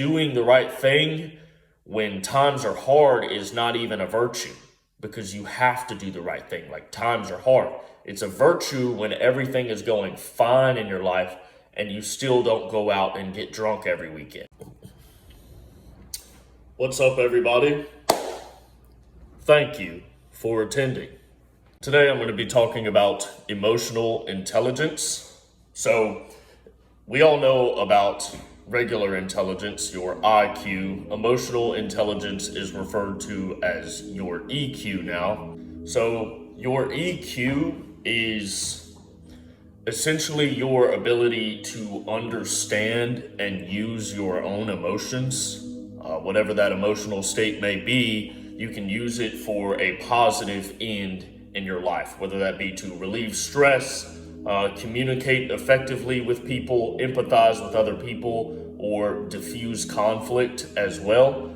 doing the right thing when times are hard is not even a virtue, because you have to do the right thing. Like, times are hard. It's a virtue when everything is going fine in your life and you still don't go out and get drunk every weekend. What's up, everybody? Thank you for attending. Today I'm going to be talking about emotional intelligence. So we all know about regular intelligence, your IQ. Emotional intelligence is referred to as your EQ now. So your EQ is essentially your ability to understand and use your own emotions. Whatever that emotional state may be, you can use it for a positive end in your life, whether that be to relieve stress, communicate effectively with people, empathize with other people, or diffuse conflict as well.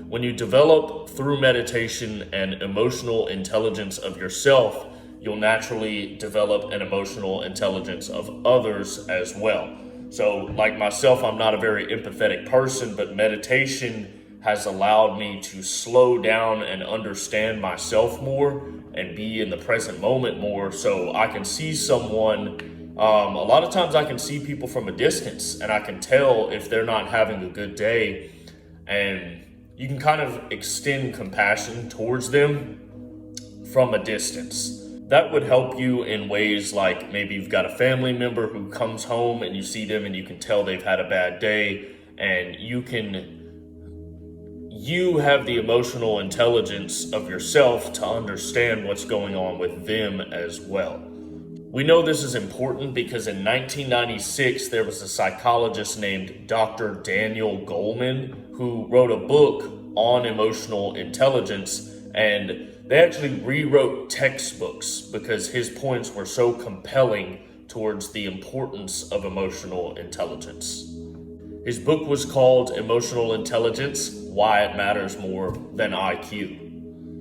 When you develop through meditation and emotional intelligence of yourself, you'll naturally develop an emotional intelligence of others as well. So like myself, I'm not a very empathetic person, but meditation has allowed me to slow down and understand myself more and be in the present moment more, so I can see someone. A lot of times I can see people from a distance and I can tell if they're not having a good day, and you can kind of extend compassion towards them from a distance. That would help you in ways like maybe you've got a family member who comes home and you see them and you can tell they've had a bad day, and you have the emotional intelligence of yourself to understand what's going on with them as well. We know this is important because in 1996, there was a psychologist named Dr. Daniel Goleman who wrote a book on emotional intelligence, and they actually rewrote textbooks because his points were so compelling towards the importance of emotional intelligence. His book was called Emotional Intelligence: Why It Matters More Than IQ.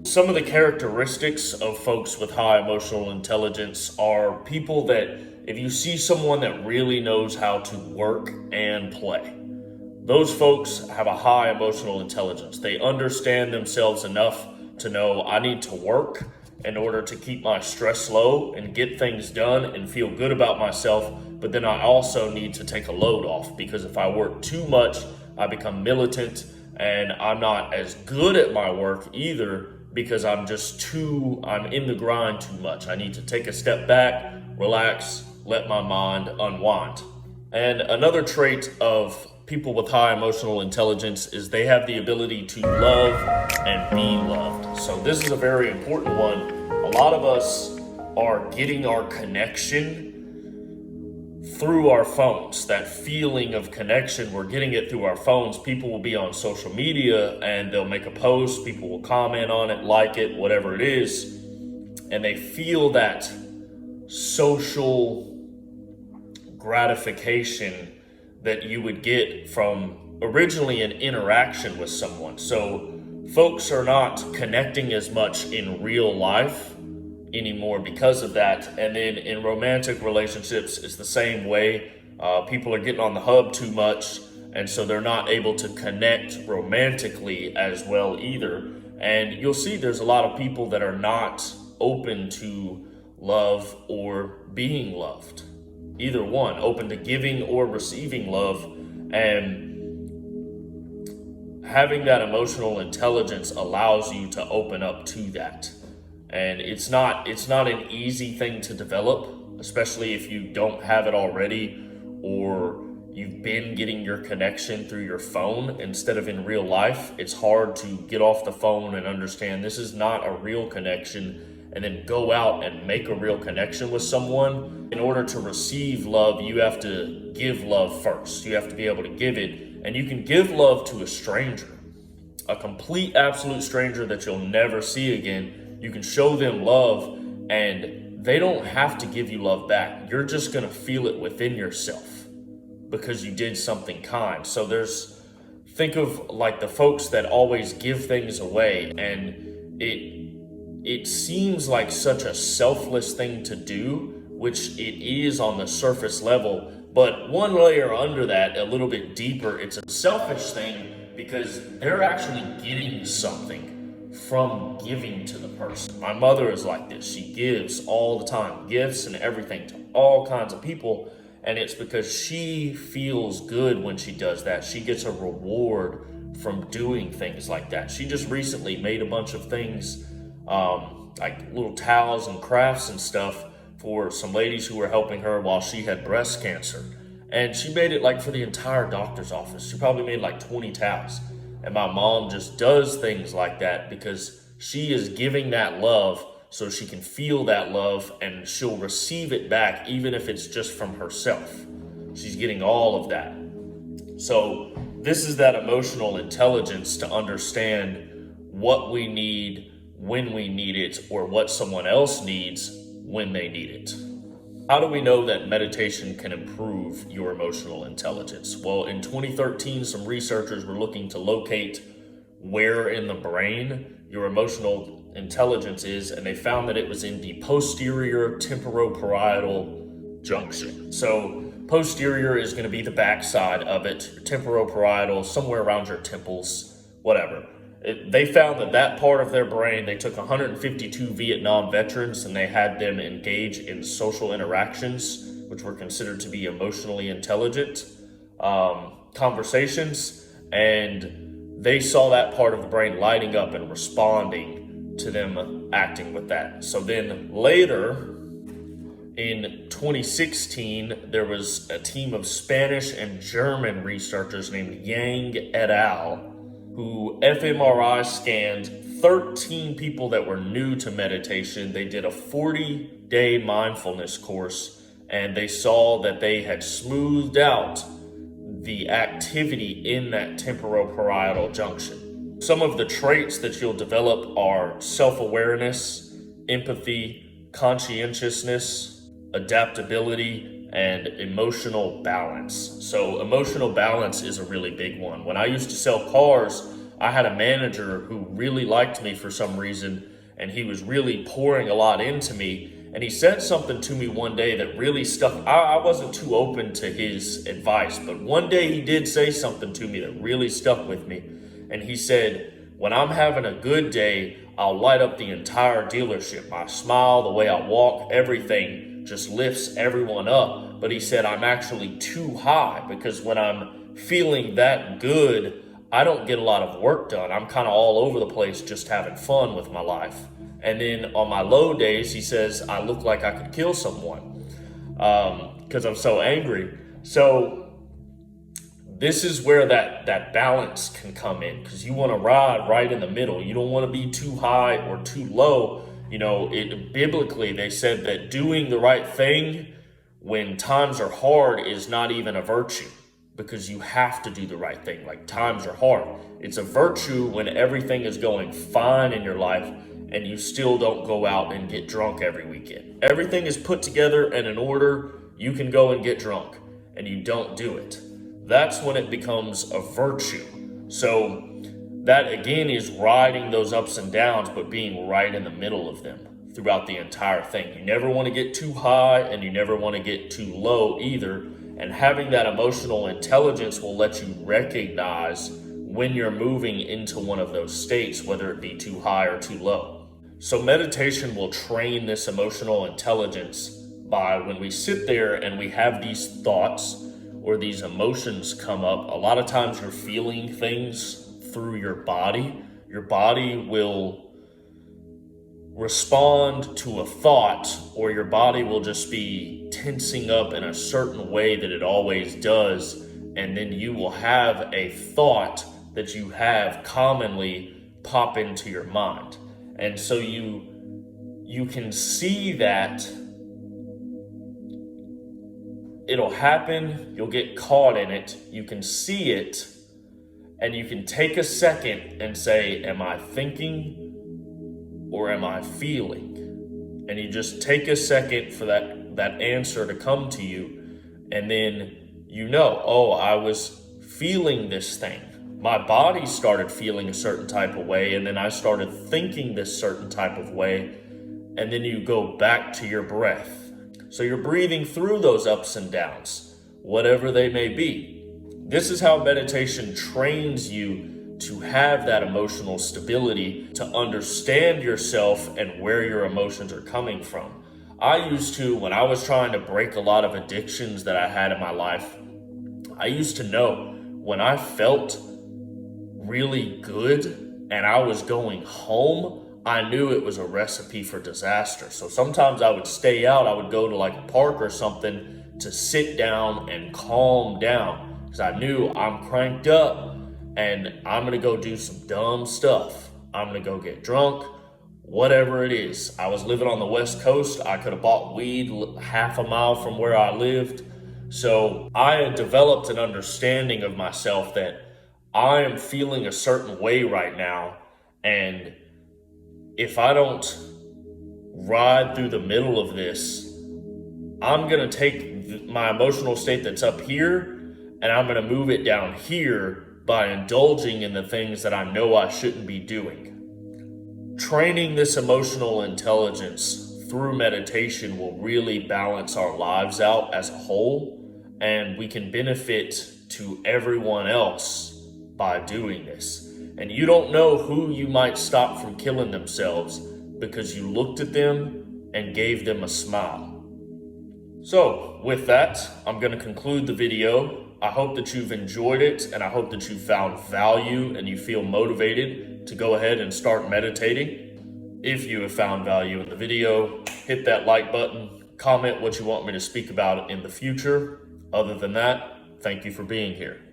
Some of the characteristics of folks with high emotional intelligence are people that, if you see someone that really knows how to work and play, those folks have a high emotional intelligence. They understand themselves enough to know, I need to work in order to keep my stress low and get things done and feel good about myself. But then I also need to take a load off, because if I work too much, I become militant and I'm not as good at my work either, because I'm in the grind too much. I need to take a step back, relax, let my mind unwind. And another trait of people with high emotional intelligence is they have the ability to love and be loved. So this is a very important one. A lot of us are getting our connection through our phones. That feeling of connection, we're getting it through our phones. People will be on social media and they'll make a post, people will comment on it, like it, whatever it is, and they feel that social gratification that you would get from originally an interaction with someone. So folks are not connecting as much in real life anymore because of that. And then in romantic relationships, it's the same way. People are getting on the hub too much, and so they're not able to connect romantically as well either. And you'll see there's a lot of people that are not open to love or being loved. Either one, open to giving or receiving love. And having that emotional intelligence allows you to open up to that. And it's not an easy thing to develop, especially if you don't have it already, or you've been getting your connection through your phone instead of in real life. It's hard to get off the phone and understand this is not a real connection, and then go out and make a real connection with someone. In order to receive love, you have to give love first. You have to be able to give it, and you can give love to a stranger, a complete, absolute stranger that you'll never see again. You can show them love, and they don't have to give you love back. You're just gonna feel it within yourself because you did something kind. So think of like the folks that always give things away, and it seems like such a selfless thing to do, which it is on the surface level, But one layer under that, a little bit deeper, it's a selfish thing because they're actually getting something from giving to the person. My mother is like this. She gives all the time, gifts and everything to all kinds of people. And it's because she feels good when she does that. She gets a reward from doing things like that. She just recently made a bunch of things, like little towels and crafts and stuff for some ladies who were helping her while she had breast cancer. And she made it like for the entire doctor's office. She probably made like 20 towels. And my mom just does things like that because she is giving that love so she can feel that love and she'll receive it back even if it's just from herself. She's getting all of that. So this is that emotional intelligence to understand what we need when we need it, or what someone else needs when they need it. How do we know that meditation can improve your emotional intelligence? Well, in 2013, some researchers were looking to locate where in the brain your emotional intelligence is, and they found that it was in the posterior temporoparietal junction. So posterior is going to be the backside of it, temporoparietal, somewhere around your temples, whatever. They found that part of their brain, they took 152 Vietnam veterans and they had them engage in social interactions, which were considered to be emotionally intelligent conversations, and they saw that part of the brain lighting up and responding to them acting with that. So then later, in 2016, there was a team of Spanish and German researchers named Yang et al., who fMRI scanned 13 people that were new to meditation. They did a 40-day mindfulness course, and they saw that they had smoothed out the activity in that temporoparietal junction. Some of the traits that you'll develop are self-awareness, empathy, conscientiousness, adaptability, and emotional balance. So emotional balance is a really big one. When I used to sell cars, I had a manager who really liked me for some reason, and he was really pouring a lot into me. And he said something to me one day that really stuck. I wasn't too open to his advice, but one day he did say something to me that really stuck with me. And he said, when I'm having a good day, I'll light up the entire dealership. My smile, the way I walk, everything just lifts everyone up. But he said, I'm actually too high because when I'm feeling that good, I don't get a lot of work done. I'm kind of all over the place just having fun with my life. And then on my low days, he says, I look like I could kill someone because I'm so angry. So this is where that balance can come in, because you want to ride right in the middle. You don't want to be too high or too low. You know, biblically, they said that doing the right thing when times are hard is not even a virtue, because you have to do the right thing. Like, times are hard. It's a virtue when everything is going fine in your life and you still don't go out and get drunk every weekend. Everything is put together and in order. You can go and get drunk and you don't do it. That's when it becomes a virtue. So that again is riding those ups and downs, but being right in the middle of them throughout the entire thing. You never want to get too high and you never want to get too low either. And having that emotional intelligence will let you recognize when you're moving into one of those states, whether it be too high or too low. So meditation will train this emotional intelligence by, when we sit there and we have these thoughts or these emotions come up, a lot of times you're feeling things through your body. Your body will respond to a thought, or your body will just be tensing up in a certain way that it always does, and then you will have a thought that you have commonly pop into your mind. And so you can see that it'll happen, you'll get caught in it, you can see it, and you can take a second and say, am I thinking or am I feeling? And you just take a second for that answer to come to you, and then you know, oh, I was feeling this thing. My body started feeling a certain type of way, and then I started thinking this certain type of way, and then you go back to your breath. So you're breathing through those ups and downs. whatever they may be. This is how meditation trains you to have that emotional stability, to understand yourself and where your emotions are coming from. I used to, when I was trying to break a lot of addictions that I had in my life, I used to know when I felt really good and I was going home, I knew it was a recipe for disaster. So sometimes I would stay out, I would go to like a park or something to sit down and calm down because I knew I'm cranked up and I'm gonna go do some dumb stuff. I'm gonna go get drunk, whatever it is. I was living on the West Coast. I could have bought weed half a mile from where I lived. So I had developed an understanding of myself that I am feeling a certain way right now. And if I don't ride through the middle of this, I'm going to take my emotional state that's up here and I'm going to move it down here by indulging in the things that I know I shouldn't be doing. Training this emotional intelligence through meditation will really balance our lives out as a whole, and we can benefit to everyone else by doing this. And you don't know who you might stop from killing themselves because you looked at them and gave them a smile. So with that, I'm going to conclude the video. I hope that you've enjoyed it, and I hope that you found value and you feel motivated to go ahead and start meditating. If you have found value in the video, hit that like button, comment what you want me to speak about in the future. Other than that, thank you for being here.